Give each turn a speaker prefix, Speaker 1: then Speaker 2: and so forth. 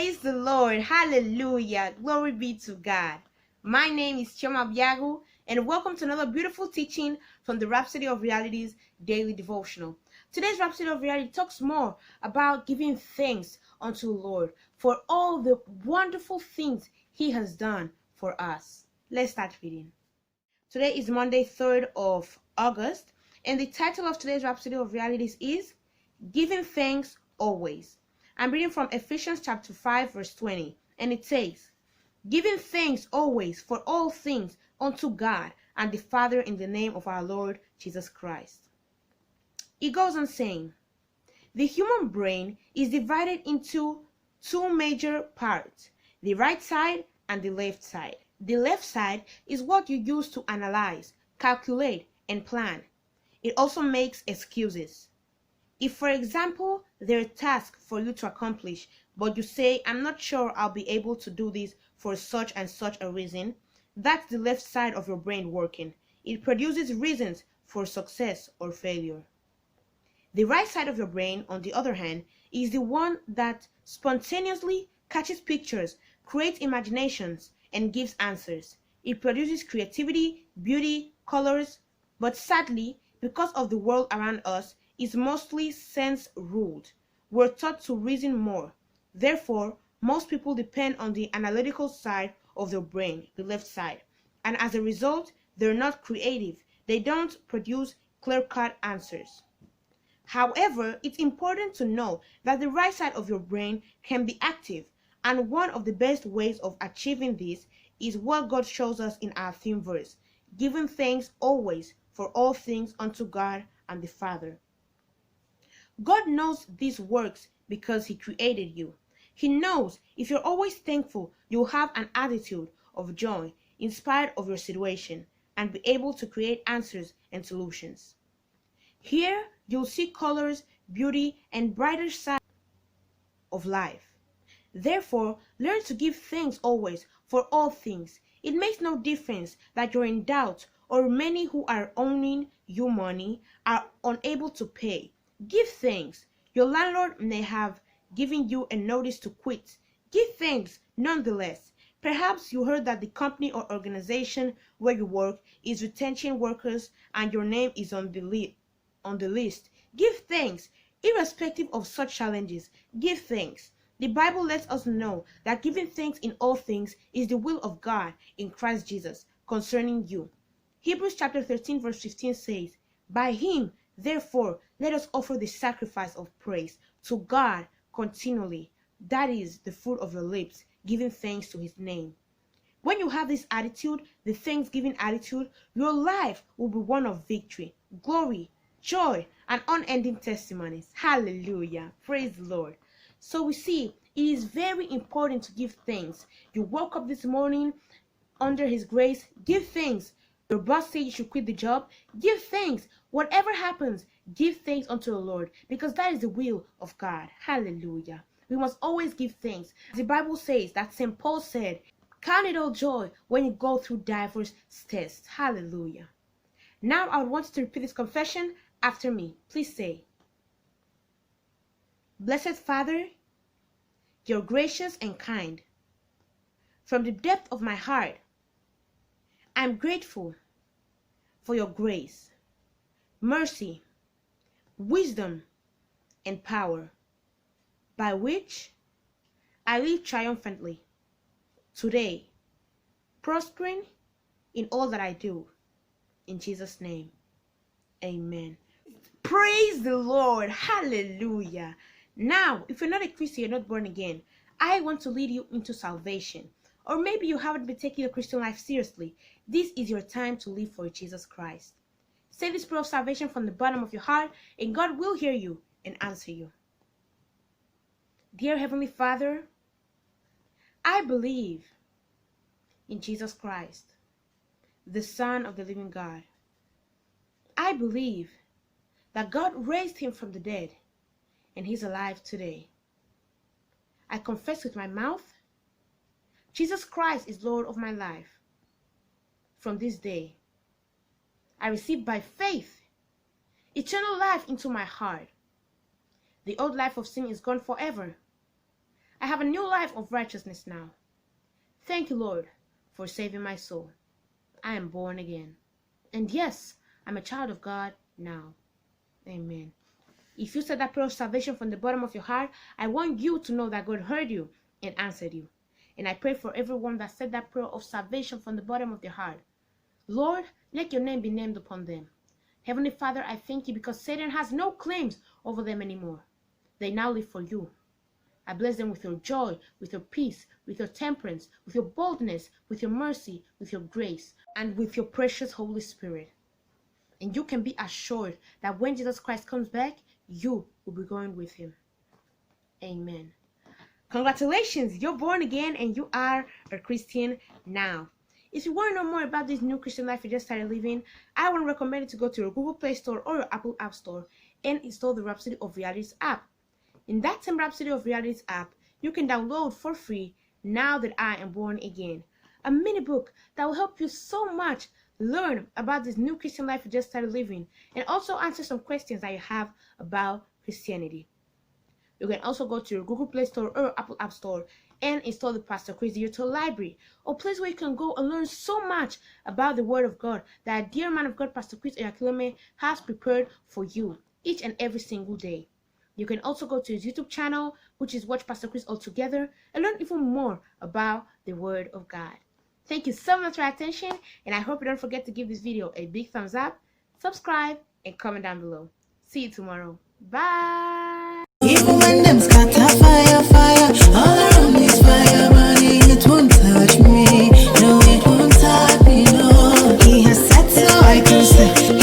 Speaker 1: Praise the Lord. Hallelujah. Glory be to God. My name is Chioma Obiagwu, and welcome to another beautiful teaching from the Rhapsody of Realities daily devotional. Today's Rhapsody of Reality talks more about giving thanks unto the Lord for all the wonderful things He has done for us. Let's start reading. Today is Monday, 3rd of August, and the title of today's Rhapsody of Realities is Giving Thanks Always. I'm reading from Ephesians chapter 5 verse 20, and it says, Giving thanks always for all things unto God and the Father in the name of our Lord Jesus Christ. It goes on saying, the human brain is divided into two major parts, the right side and the left side. The left side is what you use to analyze, calculate, and plan. It also makes excuses. If, for example, there's a task for you to accomplish, but you say, I'm not sure I'll be able to do this for such and such a reason, that's the left side of your brain working. It produces reasons for success or failure. The right side of your brain, on the other hand, is the one that spontaneously catches pictures, creates imaginations, and gives answers. It produces creativity, beauty, colors, but sadly, because of the world around us, is mostly sense-ruled. We're taught to reason more. Therefore, most people depend on the analytical side of their brain, the left side, and as a result, they're not creative. They don't produce clear-cut answers. However, it's important to know that the right side of your brain can be active, and one of the best ways of achieving this is what God shows us in our theme verse, giving thanks always for all things unto God and the Father. God knows this works because He created you. He knows if you're always thankful, you'll have an attitude of joy in spite of your situation and be able to create answers and solutions. Here, you'll see colors, beauty, and brighter side of life. Therefore, learn to give thanks always for all things. It makes no difference that you're in doubt or many who are owing you money are unable to pay. Give thanks. Your landlord may have given you a notice to quit. Give thanks nonetheless. Perhaps you heard that the company or organization where you work is retention workers and your name is on the list. Give thanks. Irrespective of such challenges, give thanks. The Bible lets us know that giving thanks in all things is the will of God in Christ Jesus concerning you. Hebrews chapter 13 verse 15 says, By Him, therefore, let us offer the sacrifice of praise to God continually. That is the fruit of your lips, giving thanks to His name. When you have this attitude, the thanksgiving attitude, your life will be one of victory, glory, joy, and unending testimonies. Hallelujah. Praise the Lord. So we see, it is very important to give thanks. You woke up this morning under His grace, give thanks. Your boss said you should quit the job, give thanks. Whatever happens, give thanks unto the Lord, because that is the will of God. Hallelujah. We must always give thanks. The Bible says that St. Paul said, count it all joy when you go through diverse tests. Hallelujah. Now I would want you to repeat this confession after me. Please say, Blessed Father, You're gracious and kind. From the depth of my heart, I'm grateful for Your grace, mercy, wisdom, and power, by which I live triumphantly today, prospering in all that I do. In Jesus' name, amen. Praise the Lord. Hallelujah. Now, if you're not a Christian, you're not born again, I want to lead you into salvation. Or maybe you haven't been taking your Christian life seriously. This is your time to live for Jesus Christ. Say this prayer of salvation from the bottom of your heart, and God will hear you and answer you. Dear Heavenly Father, I believe in Jesus Christ, the Son of the living God. I believe that God raised Him from the dead, and He's alive today. I confess with my mouth, Jesus Christ is Lord of my life. From this day, I receive by faith eternal life into my heart. The old life of sin is gone forever. I have a new life of righteousness now. Thank you, Lord, for saving my soul. I am born again. And yes, I'm a child of God now. Amen. If you said that prayer of salvation from the bottom of your heart, I want you to know that God heard you and answered you. And I pray for everyone that said that prayer of salvation from the bottom of their heart. Lord, let your name be named upon them. Heavenly Father, I thank you because Satan has no claims over them anymore. They now live for you. I bless them with your joy, with your peace, with your temperance, with your boldness, with your mercy, with your grace, and with your precious Holy Spirit. And you can be assured that when Jesus Christ comes back, you will be going with him. Amen. Congratulations, you're born again and you are a Christian now. If you want to know more about this new Christian life you just started living, I want to recommend you to go to your Google Play Store or your Apple App Store and install the Rhapsody of Realities app. In that same Rhapsody of Realities app, you can download for free Now That I Am Born Again, a mini book that will help you so much learn about this new Christian life you just started living and also answer some questions that you have about Christianity. You can also go to your Google Play Store or Apple App Store and install the Pastor Chris Digital Library, a place where you can go and learn so much about the Word of God that a dear man of God, Pastor Chris Oyakhilome, has prepared for you each and every single day. You can also go to his YouTube channel, which is Watch Pastor Chris Altogether, and learn even more about the Word of God. Thank you so much for your attention, and I hope you don't forget to give this video a big thumbs up, subscribe, and comment down below. See you tomorrow. Bye!
Speaker 2: Even when them scatter fire, all around is fire, but it won't touch me. No, it won't touch me, no. He has said so I can say.